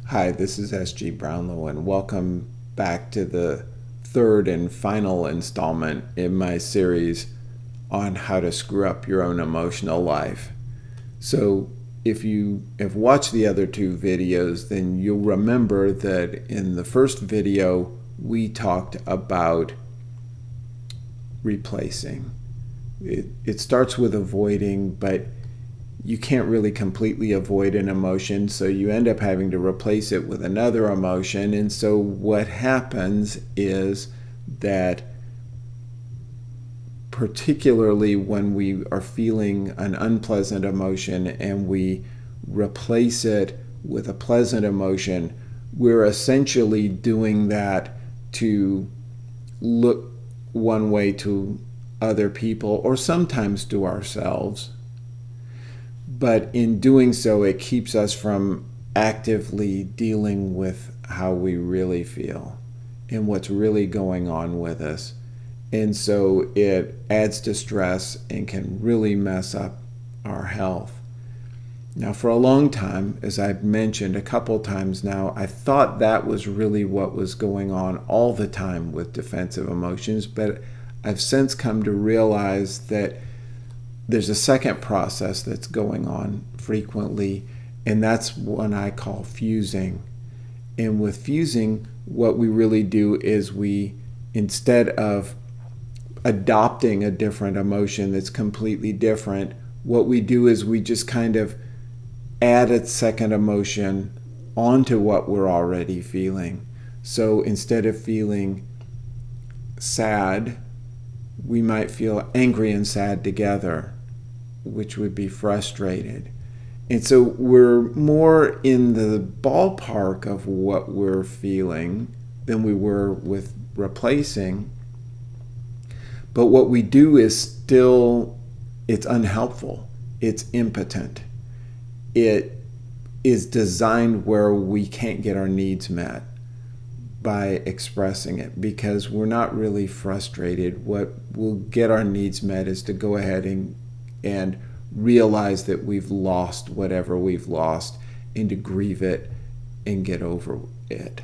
Hi, this is S.G. Brownlow, and welcome back to the third and final installment in my series on how to screw up your own emotional life. So, if you have watched the other two videos, then you'll remember that in the first video, we talked about replacing. It starts with avoiding, but you can't really completely avoid an emotion, so you end up having to replace it with another emotion. And so what happens is that, particularly when we are feeling an unpleasant emotion and we replace it with a pleasant emotion, we're essentially doing that to look one way to other people or sometimes to ourselves. But in doing so, it keeps us from actively dealing with how we really feel and what's really going on with us. And so it adds to stress and can really mess up our health. Now, for a long time, as I've mentioned a couple times now, I thought that was really what was going on all the time with defensive emotions, but I've since come to realize that there's a second process that's going on frequently, and that's one I call fusing. And with fusing, what we really do is instead of adopting a different emotion that's completely different, what we do is we just kind of add a second emotion onto what we're already feeling. So instead of feeling sad, we might feel angry and sad together, which would be frustrated. And so we're more in the ballpark of what we're feeling than we were with replacing. But what we do is still, it's unhelpful. It's impotent. It is designed where we can't get our needs met by expressing it because we're not really frustrated. What will get our needs met is to go ahead and realize that we've lost whatever we've lost and to grieve it and get over it.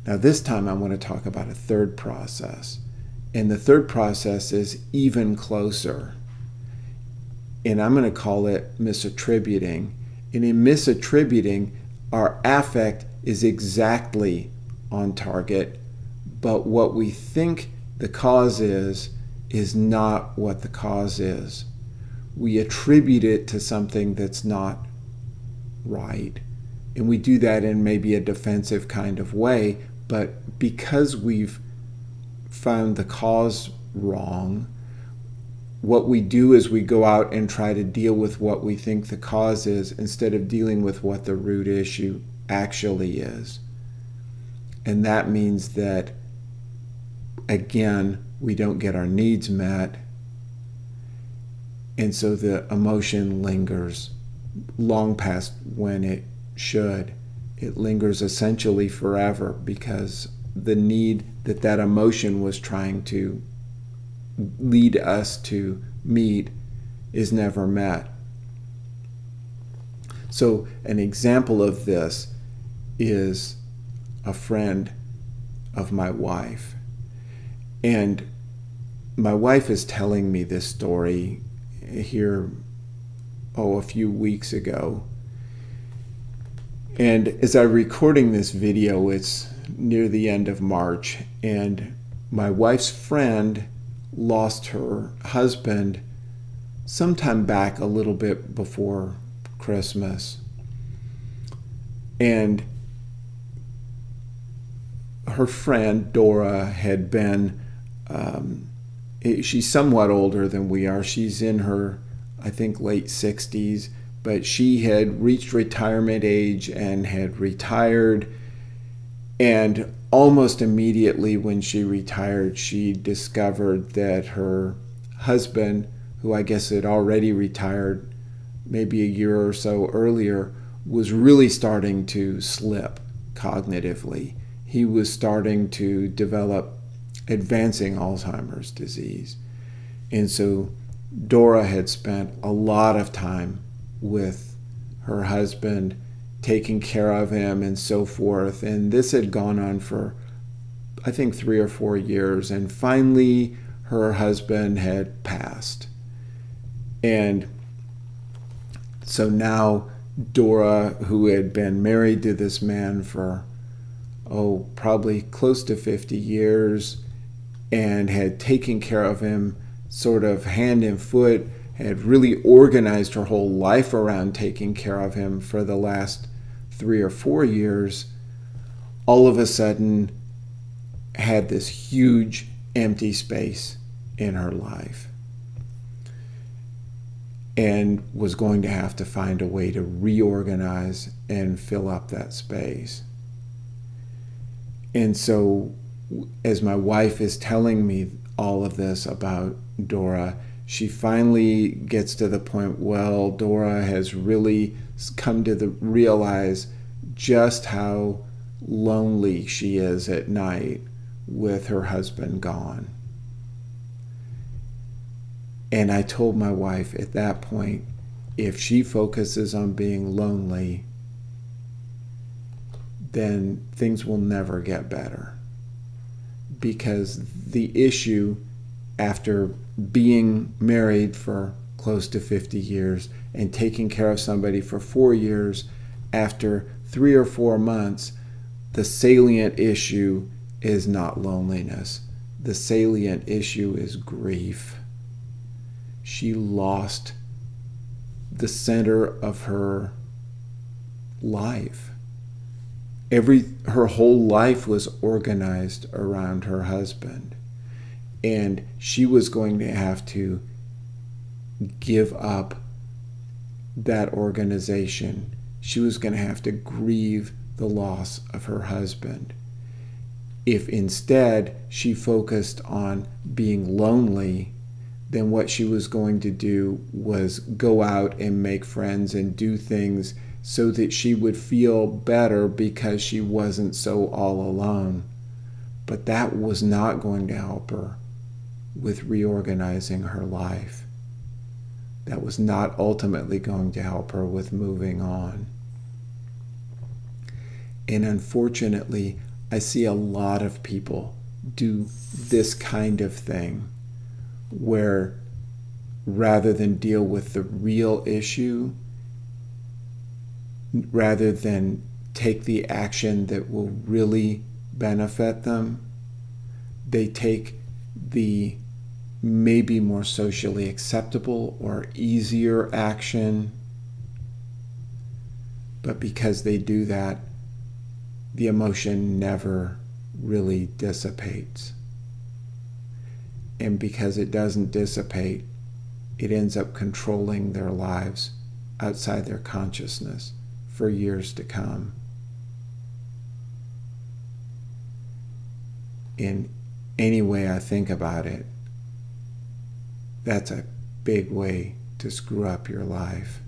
Now, this time I want to talk about a third process. And the third process is even closer. And I'm going to call it misattributing. And in misattributing, our affect is exactly on target, but what we think the cause is not what the cause is. We attribute it to something that's not right. And we do that in maybe a defensive kind of way, but because we've found the cause wrong, what we do is we go out and try to deal with what we think the cause is instead of dealing with what the root issue actually is. And that means that, again, we don't get our needs met. And so the emotion lingers long past when it should. It lingers essentially forever because the need that emotion was trying to lead us to meet is never met. So an example of this is a friend of my wife. And my wife is telling me this story here, a few weeks ago. And as I'm recording this video, it's near the end of March, and my wife's friend lost her husband sometime back a little bit before Christmas. And her friend, Dora, had been, she's somewhat older than we are. She's in her, I think, late 60s, but she had reached retirement age and had retired. And almost immediately when she retired, she discovered that her husband, who I guess had already retired maybe a year or so earlier, was really starting to slip cognitively. He was starting to develop advancing Alzheimer's disease. And so Dora had spent a lot of time with her husband taking care of him and so forth. And this had gone on for, I think, 3 or 4 years. And finally, her husband had passed. And so now Dora, who had been married to this man for, probably close to 50 years, and had taken care of him sort of hand and foot, had really organized her whole life around taking care of him for the last 3 or 4 years, all of a sudden had this huge empty space in her life and was going to have to find a way to reorganize and fill up that space. And so as my wife is telling me all of this about Dora, she finally gets to the point, well, Dora has really come to realize just how lonely she is at night with her husband gone. And I told my wife at that point, if she focuses on being lonely, then things will never get better. Because the issue, after being married for close to 50 years and taking care of somebody for 4 years, after 3 or 4 months, the salient issue is not loneliness. The salient issue is grief. She lost the center of her life. Her whole life was organized around her husband, and she was going to have to give up that organization. She was going to have to grieve the loss of her husband. If instead she focused on being lonely, then what she was going to do was go out and make friends and do things so that she would feel better because she wasn't so all alone. But that was not going to help her with reorganizing her life. That was not ultimately going to help her with moving on. And unfortunately, I see a lot of people do this kind of thing, where rather than deal with the real issue, rather than take the action that will really benefit them, they take the maybe more socially acceptable or easier action. But because they do that, the emotion never really dissipates. And because it doesn't dissipate, it ends up controlling their lives outside their consciousness for years to come. In any way I think about it, that's a big way to screw up your life.